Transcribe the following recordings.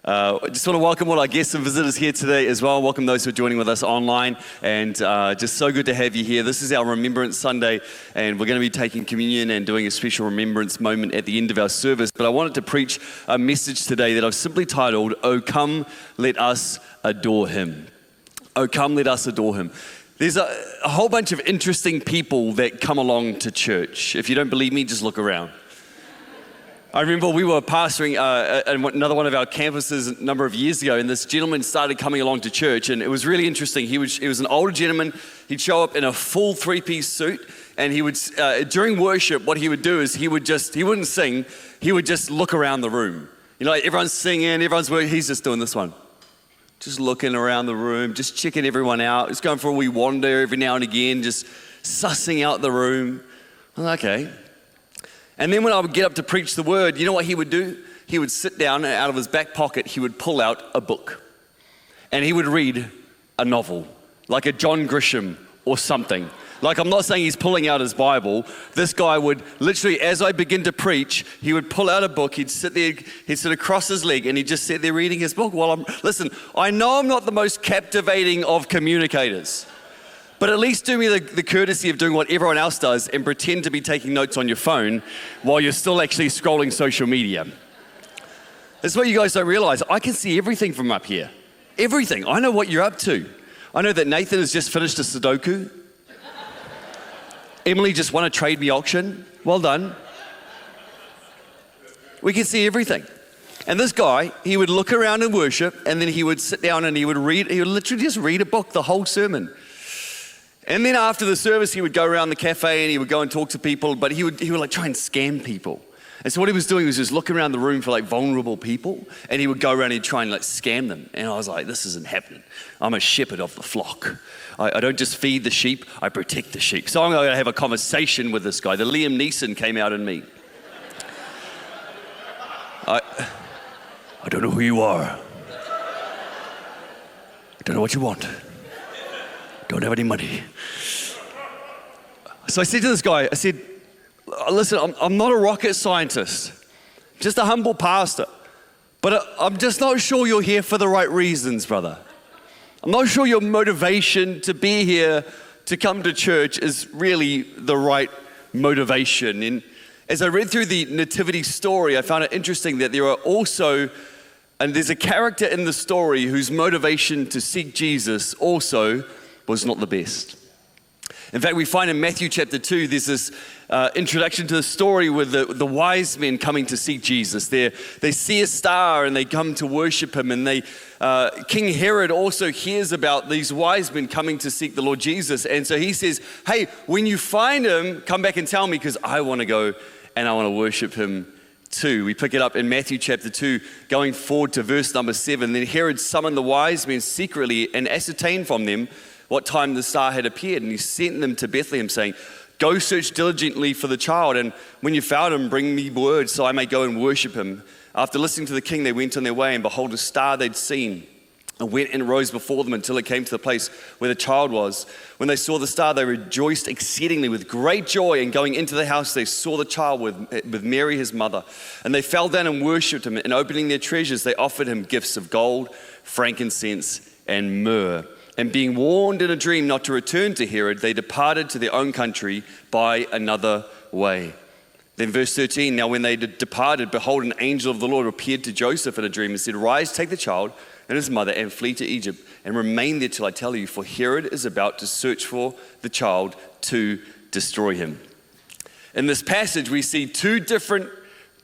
I just want to welcome all our guests and visitors here today as well. Welcome those who are joining with us online, and just so good to have you here. This is our Remembrance Sunday, and we're going to be taking communion and doing a special remembrance moment at the end of our service. But I wanted to preach a message today that I've simply titled, "Oh Come, Let Us Adore Him." Oh come, let us adore Him. There's a whole bunch of interesting people that come along to church. If you don't believe me, just look around. I remember we were pastoring another one of our campuses a number of years ago, and this gentleman started coming along to church, and it was really interesting. He was an older gentleman. He'd show up in a full three-piece suit, and he would, during worship, what he would do is he wouldn't sing, he would just look around the room. You know, like everyone's singing, everyone's working, he's just doing this one. Just looking around the room, just checking everyone out, just going for a wee wander every now and again, just sussing out the room. I'm like, okay. And then when I would get up to preach the word, you know what he would do? He would sit down, and out of his back pocket, he would pull out a book. And he would read a novel, like a John Grisham or something. Like, I'm not saying he's pulling out his Bible. This guy would literally, as I begin to preach, he would pull out a book, he'd sit there, he'd sort of cross his leg, and he'd just sit there reading his book while listen, I know I'm not the most captivating of communicators, but at least do me the courtesy of doing what everyone else does and pretend to be taking notes on your phone while you're still actually scrolling social media. That's what you guys don't realize. I can see everything from up here. Everything. I know what you're up to. I know that Nathan has just finished a Sudoku. Emily just won a Trade Me auction. Well done. We can see everything. And this guy, he would look around and worship, and then he would sit down and he would literally just read a book, the whole sermon. And then after the service, he would go around the cafe and he would go and talk to people, but he would like try and scam people. And so what he was doing was just looking around the room for like vulnerable people, and he would go around and try and like scam them. And I was like, this isn't happening. I'm a shepherd of the flock. I don't just feed the sheep, I protect the sheep. So I'm going to have a conversation with this guy. The Liam Neeson came out in me. I don't know who you are. I don't know what you want. Don't have any money. So I said to this guy, I said, listen, I'm not a rocket scientist, just a humble pastor, but I'm just not sure you're here for the right reasons, brother. I'm not sure your motivation to be here, to come to church is really the right motivation. And as I read through the nativity story, I found it interesting that there are also, and there's a character in the story whose motivation to seek Jesus also was not the best. In fact, we find in Matthew chapter 2, there's this introduction to the story with the wise men coming to seek Jesus. They see a star and they come to worship him, and King Herod also hears about these wise men coming to seek the Lord Jesus. And so he says, hey, when you find him, come back and tell me, because I want to go and I want to worship him too. We pick it up in Matthew chapter 2, going forward to verse number 7. Then Herod summoned the wise men secretly and ascertained from them what time the star had appeared, and he sent them to Bethlehem, saying, go search diligently for the child, and when you found him, bring me word so I may go and worship him. After listening to the king, they went on their way, and behold, a star they'd seen, and went and rose before them until it came to the place where the child was. When they saw the star, they rejoiced exceedingly with great joy, and going into the house, they saw the child with Mary his mother. And they fell down and worshipped him, and opening their treasures, they offered him gifts of gold, frankincense, and myrrh. And being warned in a dream not to return to Herod, they departed to their own country by another way. Then verse 13, now when they departed, behold, an angel of the Lord appeared to Joseph in a dream and said, rise, take the child and his mother and flee to Egypt and remain there till I tell you, for Herod is about to search for the child to destroy him. In this passage, we see two different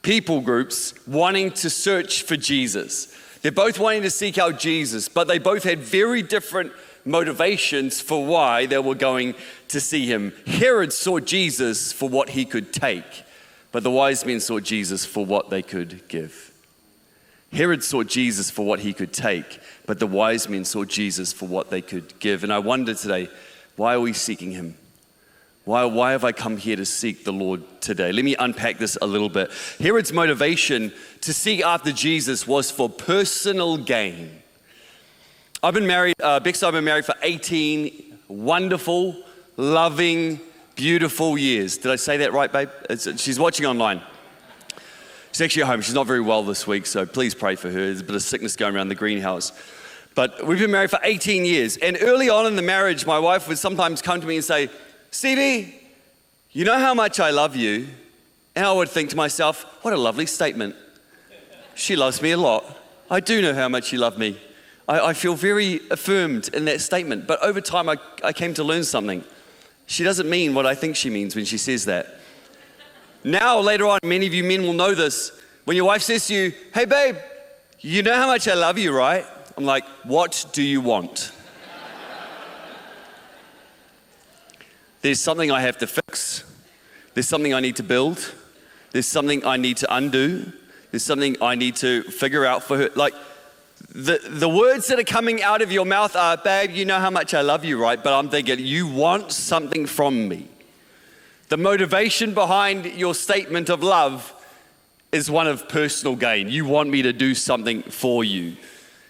people groups wanting to search for Jesus. They're both wanting to seek out Jesus, but they both had very different motivations for why they were going to see him. Herod saw Jesus for what he could take, but the wise men saw Jesus for what they could give. Herod saw Jesus for what he could take, but the wise men saw Jesus for what they could give. And I wonder today, why are we seeking him? Why have I come here to seek the Lord today? Let me unpack this a little bit. Herod's motivation to seek after Jesus was for personal gain. I've been married, Bex and I've been married for 18 wonderful, loving, beautiful years. Did I say that right, babe? She's watching online. She's actually at home. She's not very well this week, so please pray for her. There's a bit of sickness going around the greenhouse. But we've been married for 18 years. And early on in the marriage, my wife would sometimes come to me and say, Stevie, you know how much I love you? And I would think to myself, what a lovely statement. She loves me a lot. I do know how much you love me. I feel very affirmed in that statement. But over time, I came to learn something. She doesn't mean what I think she means when she says that. Now, later on, many of you men will know this. When your wife says to you, hey babe, you know how much I love you, right? I'm like, what do you want? There's something I have to fix. There's something I need to build. There's something I need to undo. There's something I need to figure out for her. Like, the words that are coming out of your mouth are, babe, you know how much I love you, right? But I'm thinking, you want something from me. The motivation behind your statement of love is one of personal gain. You want me to do something for you.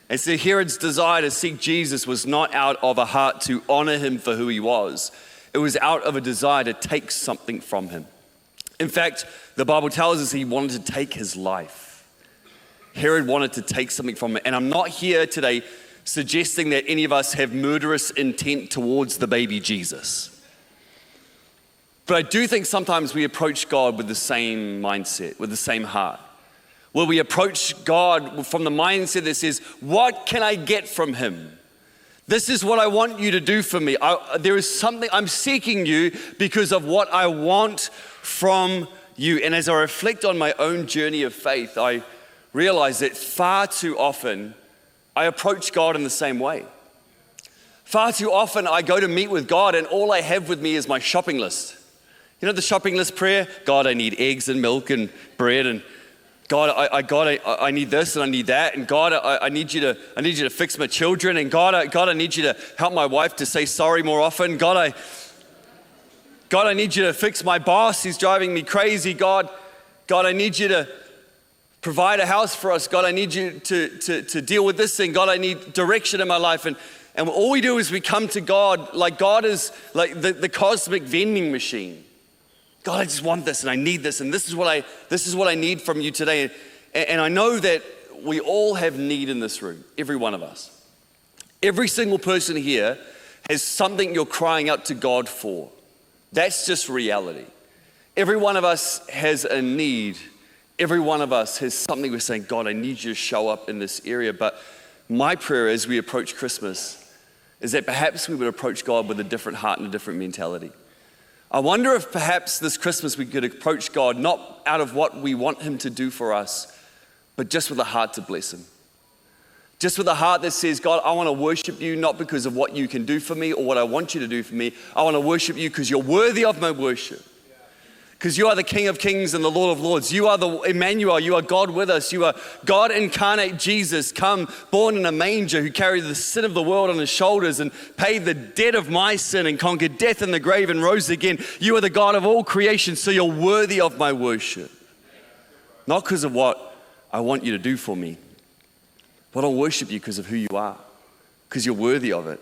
And so Herod's desire to seek Jesus was not out of a heart to honor him for who he was. It was out of a desire to take something from him. In fact, the Bible tells us he wanted to take his life. Herod wanted to take something from him. And I'm not here today suggesting that any of us have murderous intent towards the baby Jesus. But I do think sometimes we approach God with the same mindset, with the same heart. Where we approach God from the mindset that says, what can I get from him? This is what I want you to do for me. There is something, I'm seeking you because of what I want from you. And as I reflect on my own journey of faith, I realize that far too often I approach God in the same way. Far too often I go to meet with God and all I have with me is my shopping list. You know the shopping list prayer? God, I need eggs and milk and bread, and God, I need this and I need that, and God, I need you to fix my children, and God, I need you to help my wife to say sorry more often. God, I need you to fix my boss. He's driving me crazy. God, I need you to provide a house for us. God, I need you to deal with this thing. God, I need direction in my life. And all we do is we come to God like God is like the cosmic vending machine. God, I just want this and I need this, and this is what I need from you today. And I know that we all have need in this room, every one of us. Every single person here has something you're crying out to God for. That's just reality. Every one of us has a need. Every one of us has something we're saying, God, I need you to show up in this area. But my prayer as we approach Christmas is that perhaps we would approach God with a different heart and a different mentality. I wonder if perhaps this Christmas we could approach God not out of what we want him to do for us, but just with a heart to bless him. Just with a heart that says, God, I want to worship you not because of what you can do for me or what I want you to do for me. I want to worship you because you're worthy of my worship. Because you are the King of Kings and the Lord of Lords. You are the Emmanuel. You are God with us. You are God incarnate Jesus, come born in a manger, who carried the sin of the world on his shoulders and paid the debt of my sin and conquered death in the grave and rose again. You are the God of all creation, so you're worthy of my worship. Not because of what I want you to do for me, but I'll worship you because of who you are, because you're worthy of it.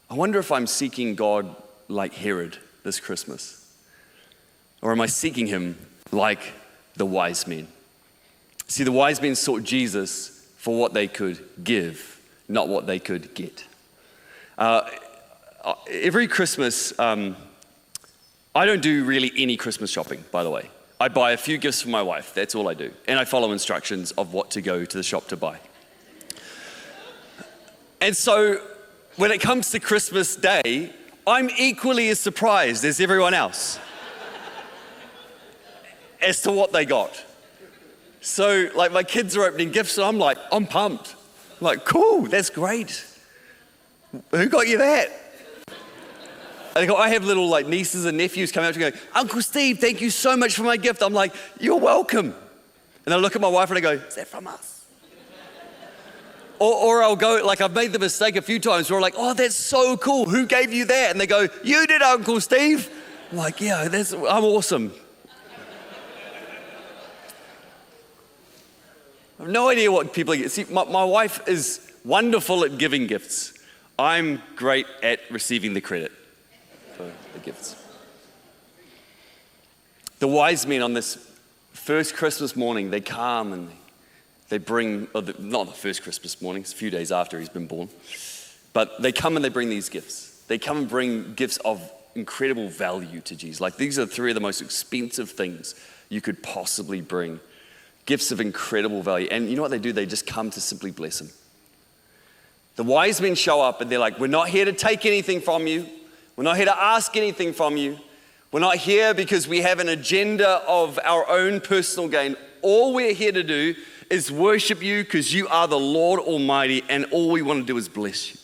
I wonder if I'm seeking God like Herod this Christmas. Or am I seeking him like the wise men? See, the wise men sought Jesus for what they could give, not what they could get. Every Christmas, I don't do really any Christmas shopping, by the way. I buy a few gifts for my wife, that's all I do. And I follow instructions of what to go to the shop to buy. And so when it comes to Christmas Day, I'm equally as surprised as everyone else as to what they got. So like my kids are opening gifts and I'm pumped. I'm like, cool, that's great. Who got you that? And I have little like nieces and nephews coming up to me going, Uncle Steve, thank you so much for my gift. I'm like, you're welcome. And I look at my wife and I go, is that from us? Or I'll go, like I've made the mistake a few times where I'm like, oh, that's so cool. Who gave you that? And they go, you did, Uncle Steve. I'm like, yeah, I'm awesome. I have no idea what people get. See, my wife is wonderful at giving gifts. I'm great at receiving the credit for the gifts. The wise men on this first Christmas morning, they come and they bring, not the first Christmas morning, it's a few days after he's been born, but they come and they bring these gifts. They come and bring gifts of incredible value to Jesus. Like, these are three of the most expensive things you could possibly bring. Gifts of incredible value. And you know what they do? They just come to simply bless him. The wise men show up and they're like, we're not here to take anything from you. We're not here to ask anything from you. We're not here because we have an agenda of our own personal gain. All we're here to do is worship you because you are the Lord Almighty, and all we want to do is bless you.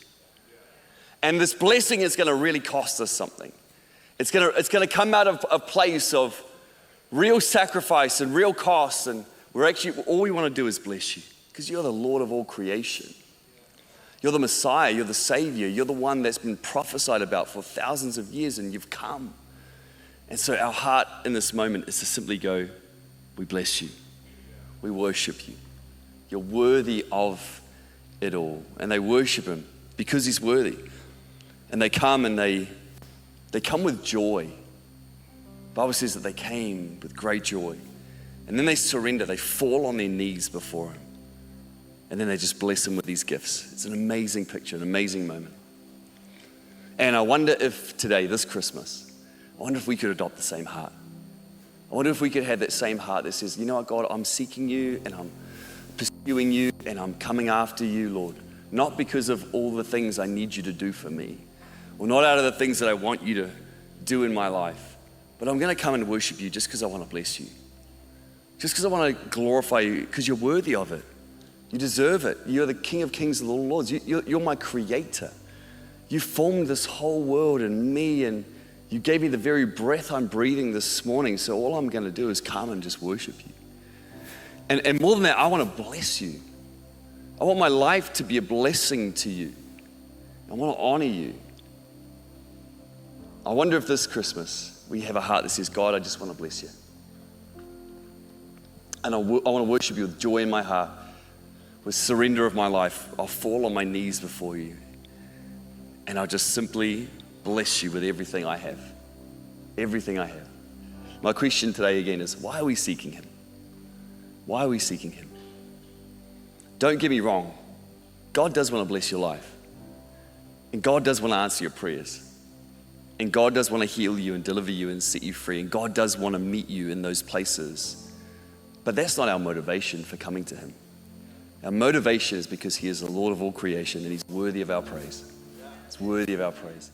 And this blessing is going to really cost us something. It's going to come out of a place of real sacrifice and real cost, and all we want to do is bless you because you're the Lord of all creation. You're the Messiah, you're the Savior, you're the one that's been prophesied about for thousands of years, and you've come. And so our heart in this moment is to simply go, we bless you. We worship you. You're worthy of it all. And they worship him because he's worthy. And they come and they come with joy. The Bible says that they came with great joy. And then they surrender. They fall on their knees before him. And then they just bless him with these gifts. It's an amazing picture, an amazing moment. And I wonder if today, this Christmas, I wonder if we could adopt the same heart. I wonder if we could have that same heart that says, you know what, God, I'm seeking you and I'm pursuing you and I'm coming after you, Lord. Not because of all the things I need you to do for me, or not out of the things that I want you to do in my life, but I'm going to come and worship you just because I want to bless you. Just because I want to glorify you, because you're worthy of it. You deserve it. You're the King of Kings and Lord of Lords. You're my creator. You formed this whole world and me, and you gave me the very breath I'm breathing this morning. So all I'm going to do is come and just worship you. And more than that, I want to bless you. I want my life to be a blessing to you. I want to honor you. I wonder if this Christmas we have a heart that says, God, I just want to bless you. And I want to worship you with joy in my heart. With surrender of my life, I'll fall on my knees before you. And I'll just simply bless you with everything I have. Everything I have. My question today again is, why are we seeking him? Why are we seeking him? Don't get me wrong. God does want to bless your life. And God does want to answer your prayers. And God does want to heal you and deliver you and set you free. And God does want to meet you in those places. But that's not our motivation for coming to him. Our motivation is because he is the Lord of all creation and he's worthy of our praise. He's worthy of our praise.